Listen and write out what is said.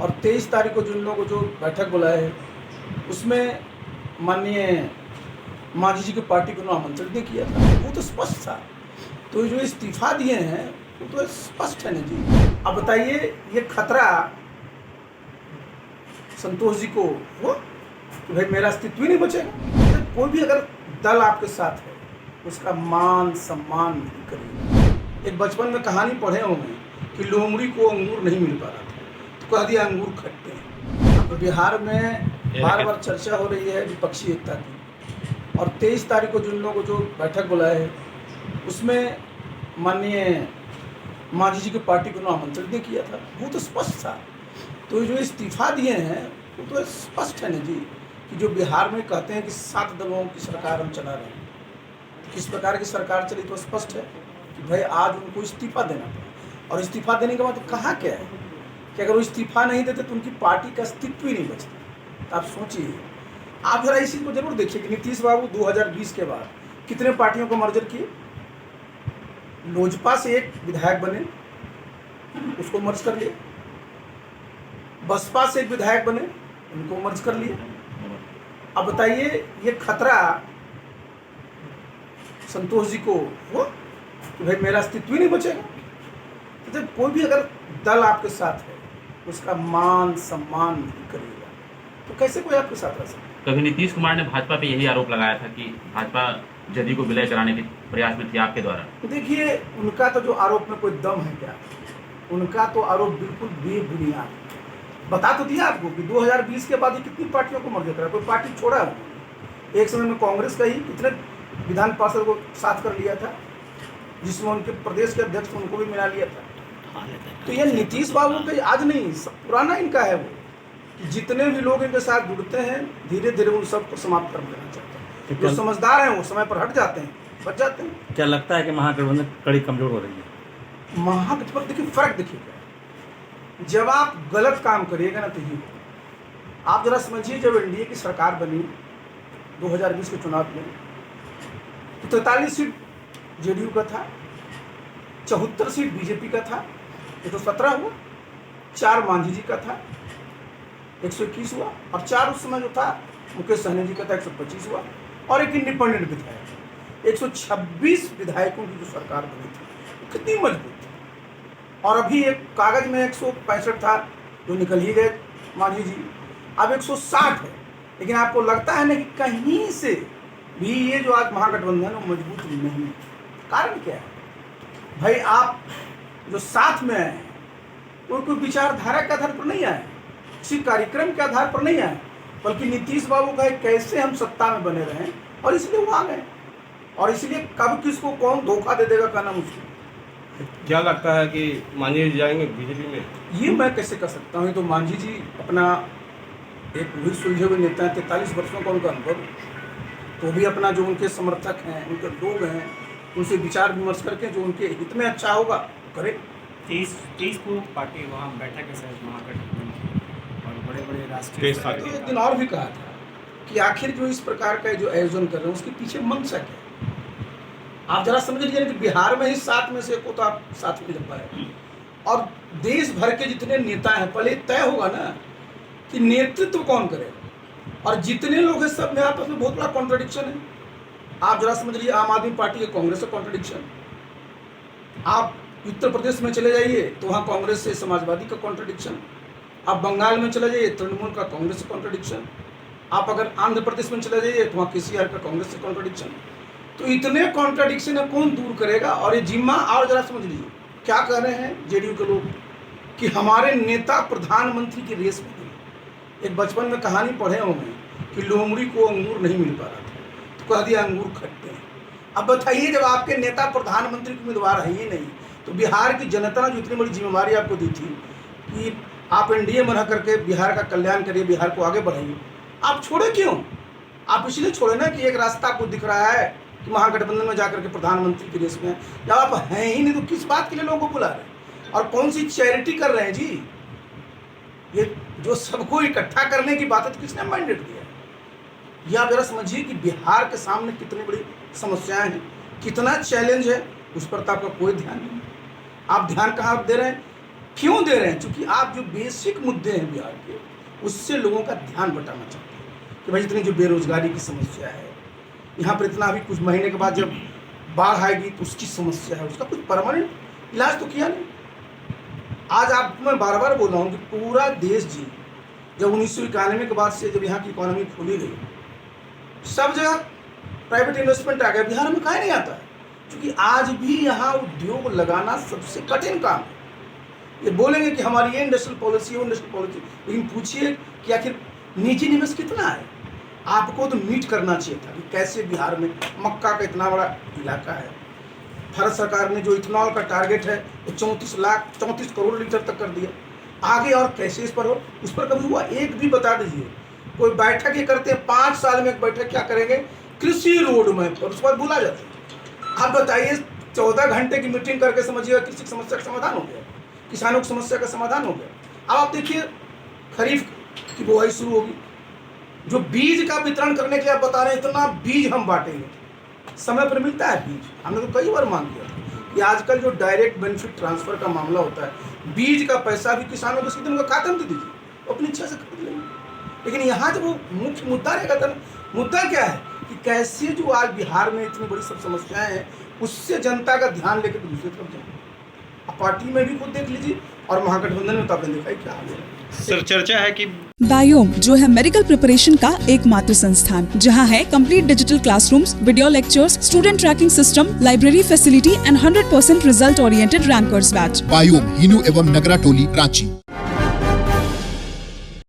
और 23 तारीख को जिन लोगों को जो बैठक बुलाए है उसमें माननीय मांझी जी की पार्टी को आमंत्रित नहीं किया था। वो तो स्पष्ट था। तो जो इस्तीफा दिए हैं वो तो स्पष्ट है ना जी। अब बताइए ये खतरा संतोष जी को हो कि भाई मेरा अस्तित्व ही नहीं बचेगा। तो कोई भी अगर दल आपके साथ है उसका मान सम्मान नहीं करेगा। एक बचपन में कहानी पढ़े होंगे कि लोमड़ी को अंगूर नहीं मिल पा रहा था तो कह दिया अंगूर खट्टे हैं। तो बिहार में बार बार चर्चा हो रही है विपक्षी एकता की, और 23 तारीख को जिन लोगों को जो बैठक बुलाए है उसमें माननीय मांझी जी की पार्टी को आमंत्रित नहीं किया था। वो तो स्पष्ट था। तो जो इस्तीफा दिए हैं वो तो स्पष्ट है ना जी कि जो बिहार में कहते हैं कि 7 दलों की सरकार हम चला रहे हैं, किस प्रकार की सरकार चली तो स्पष्ट है कि भाई आज उनको इस्तीफा देना पड़ा। और इस्तीफा देने के बाद तो कहा क्या है कि अगर वो इस्तीफा नहीं देते तो उनकी पार्टी का अस्तित्व ही नहीं बचता। तो आप सोचिए, आप जरा इस चीज़ को जरूर देखिए कि नीतीश बाबू 2020 के बाद कितने पार्टियों को मर्जर किए। लोजपा से एक विधायक बने, उसको मर्ज कर लिए। बसपा से एक विधायक बने, उनको मर्ज कर लिए। अब बताइए ये खतरा संतोष जी को हो कि भाई मेरा अस्तित्व ही नहीं बचेगा। तो जब कोई भी अगर दल आपके साथ है उसका मान सम्मान नहीं करेगा तो कैसे कोई आपके साथ रह सकता है। कभी नीतीश कुमार ने भाजपा पे यही आरोप लगाया था कि भाजपा जदयू को विलय कराने के प्रयास में थी आपके द्वारा। देखिए उनका तो जो आरोप में कोई दम है क्या, उनका तो आरोप बिल्कुल बेबुनियाद है। बता तो दिया आपको कि 2020 के बाद ही कितनी पार्टियों को मर्ज करा, कोई पार्टी छोड़ा है। एक समय में कांग्रेस का ही कितने विधान पार्षद को साथ कर लिया था, जिसमें उनके प्रदेश के अध्यक्ष उनको भी मिला लिया था। तो ये नीतीश बाबू का आज नहीं, पुराना इनका है वो कि जितने भी लोग इनके साथ जुड़ते हैं धीरे धीरे उन सबको समाप्त कर देना चाहते हैं। जो समझदार हैं वो समय पर हट जाते हैं, बच जाते हैं। क्या लगता है कि महागठबंधन कड़ी कमजोर हो रही है? महागठबंधन देखिए फर्क देखिएगा, जब आप गलत काम करिएगा ना तो ही आप जरा समझिए। जब एनडीए की सरकार बनी 2020 के चुनाव में तो 43 सीट जेडीयू का था, 74 सीट बीजेपी का था, 117 हुआ, 4 मांझी जी का था, 121 हुआ, और 4 उस समय जो था मुकेश सहनी जी का था, 125 हुआ, और एक इंडिपेंडेंट विधायक। 126 विधायकों की जो सरकार बनी थी कितनी मजबूत थी। और अभी एक कागज में 165 था जो निकल ही गए मांझी जी, अब 160 है। लेकिन आपको लगता है ना कि कहीं से भी ये जो आज महागठबंधन वो मजबूत नहीं है। कारण क्या है भाई, आप जो साथ में आए वो कोई विचारधारा के आधार पर नहीं आए, किसी कार्यक्रम के आधार पर नहीं आए, बल्कि नीतीश बाबू का कैसे हम सत्ता में बने रहें, और इसलिए वो आ गए। और इसलिए कब किसको कौन धोखा दे देगा कहना मुश्किल। क्या लगता है कि मांझी जी जाएंगे बीजेपी में? ये मैं कैसे कर सकता हूँ। तो मांझी जी अपना एक वही सुलझे हुए नेता हैं, 43 वर्षों का उनका अनुभव, तो भी अपना जो उनके समर्थक हैं, उनके लोग हैं, उनसे विचार विमर्श करके जो उनके हित में अच्छा होगा करे। 30 को पार्टी वहाँ बैठक है सर महागठबंधन की, और बड़े बड़े राष्ट्रीय तो एक दिन और भी कहा था कि आखिर जो इस प्रकार का जो आयोजन कर रहे हैं उसके पीछे मंशा क्या है। आप जरा समझ लीजिए कि बिहार में ही 7 में से को तो आप साथ में जब पाए, और देश भर के जितने नेता हैं पहले तय होगा ना कि नेतृत्व कौन करेगा। और जितने लोग हैं सब में आपस में बहुत बड़ा कॉन्ट्रडिक्शन है। आप जरा समझ लीजिए आम आदमी पार्टी है कांग्रेस से कॉन्ट्रडिक्शन, आप उत्तर प्रदेश में चले जाइए तो वहाँ कांग्रेस से समाजवादी का कॉन्ट्रडिक्शन, आप बंगाल में चले जाइए तृणमूल का कांग्रेस से कॉन्ट्रडिक्शन, आप अगर आंध्र प्रदेश में चले जाइए तो वहाँ केसीआर का कांग्रेस से कॉन्ट्रडिक्शन। तो इतने कॉन्ट्रडिक्शन है कौन दूर करेगा। और ये जिम्मा, और जरा समझ लीजिए क्या कह रहे हैं जेडीयू के लोग कि हमारे नेता प्रधानमंत्री की रेस में गए। एक बचपन में कहानी पढ़े होंगे कि लोमड़ी को अंगूर नहीं मिल पा रहा था तो कह दिया अंगूर खट्टे हैं। अब बताइए जब आपके नेता प्रधानमंत्री के उम्मीदवार है ही नहीं तो बिहार की जनता ने जो इतनी बड़ी जिम्मेवारी आपको दी थी कि आप एनडीए में रह करके बिहार का कल्याण करिए, बिहार को आगे बढ़ाइए, आप छोड़े क्यों? आप इसलिए छोड़े ना कि एक रास्ता आपको दिख रहा है कि महागठबंधन में जाकर के प्रधानमंत्री की रेस में। जब आप हैं ही नहीं तो किस बात के लिए लोगों को बुला रहे हैं, और कौन सी चैरिटी कर रहे हैं जी। ये जो सबको इकट्ठा करने की बात है तो किसने मैंडेट दिया? ये आप जरा समझिए कि बिहार के सामने कितनी बड़ी समस्याएं हैं, कितना चैलेंज है, उस पर तो आपका कोई ध्यान नहीं। आप ध्यान कहाँ दे रहे हैं क्यों दे रहे हैं? क्योंकि आप जो बेसिक मुद्दे हैं बिहार के, उससे लोगों का ध्यान बटाना चाहते हैं कि भाई इतनी जो बेरोजगारी की समस्या है, यहाँ पर इतना अभी कुछ महीने के बाद जब बाढ़ आएगी तो उसकी समस्या है, उसका कुछ परमानेंट इलाज तो किया नहीं। आज आपको मैं बार बार बोल रहा हूँ कि पूरा देश जी जब 1991 के बाद से जब यहाँ की इकोनॉमी खोली गई, सब जगह प्राइवेट इन्वेस्टमेंट आ गया, बिहार में काहे नहीं आता है? क्योंकि आज भी यहाँ उद्योग लगाना सबसे कठिन काम है। ये बोलेंगे कि हमारी ये इंडस्ट्रियल पॉलिसी, वो इंडस्ट्रियल पॉलिसी, लेकिन पूछिए कि आखिर निजी निवेश कितना है? आपको तो मीट करना चाहिए था कि कैसे बिहार में मक्का का इतना बड़ा इलाका है, भारत सरकार ने जो इथेनॉल का टारगेट है वो 34 करोड़ लीटर तक कर दिया, आगे और कैसे इस पर हो, उस पर कभी हुआ? एक भी बता दीजिए। कोई बैठक ये करते हैं, 5 साल में एक बैठक क्या करेंगे? कृषि रोड मैप पर, उस पर भूला जाता है। आप बताइए, 14 घंटे की मीटिंग करके समझिएगा कृषि समस्या का समाधान हो गया, किसानों की समस्या का समाधान हो गया। अब आप देखिए खरीफ की बुआई शुरू होगी, जो बीज का वितरण करने के लिए आप बता रहे हैं इतना बीज हम बांटेंगे, समय पर मिलता है बीज? हमने तो कई बार मांग किया था कि आजकल जो डायरेक्ट बेनिफिट ट्रांसफर का मामला होता है, बीज का पैसा भी किसानों को सीधे उनका खाते में दे दीजिए, अपनी इच्छा से खरीद लेंगे। लेकिन यहाँ जो वो मुख्य मुद्दा रहेगा था, मुद्दा क्या है कि कैसे जो आज बिहार में इतनी बड़ी सब समस्याएं हैं, उससे जनता का ध्यान लेकर दूसरी तरफ जाए। आप पार्टी में भी खुद देख लीजिए और महागठबंधन में तो आपने देखा ही क्या हाल है। सर चर्चा है कि बायोम जो है मेडिकल प्रिपरेशन का एकमात्र संस्थान, जहां है complete digital classrooms, video lectures, student tracking system, library facility and 100% result oriented rankers batch. Biome, Hinoo एवं नगरा टोली, रांची।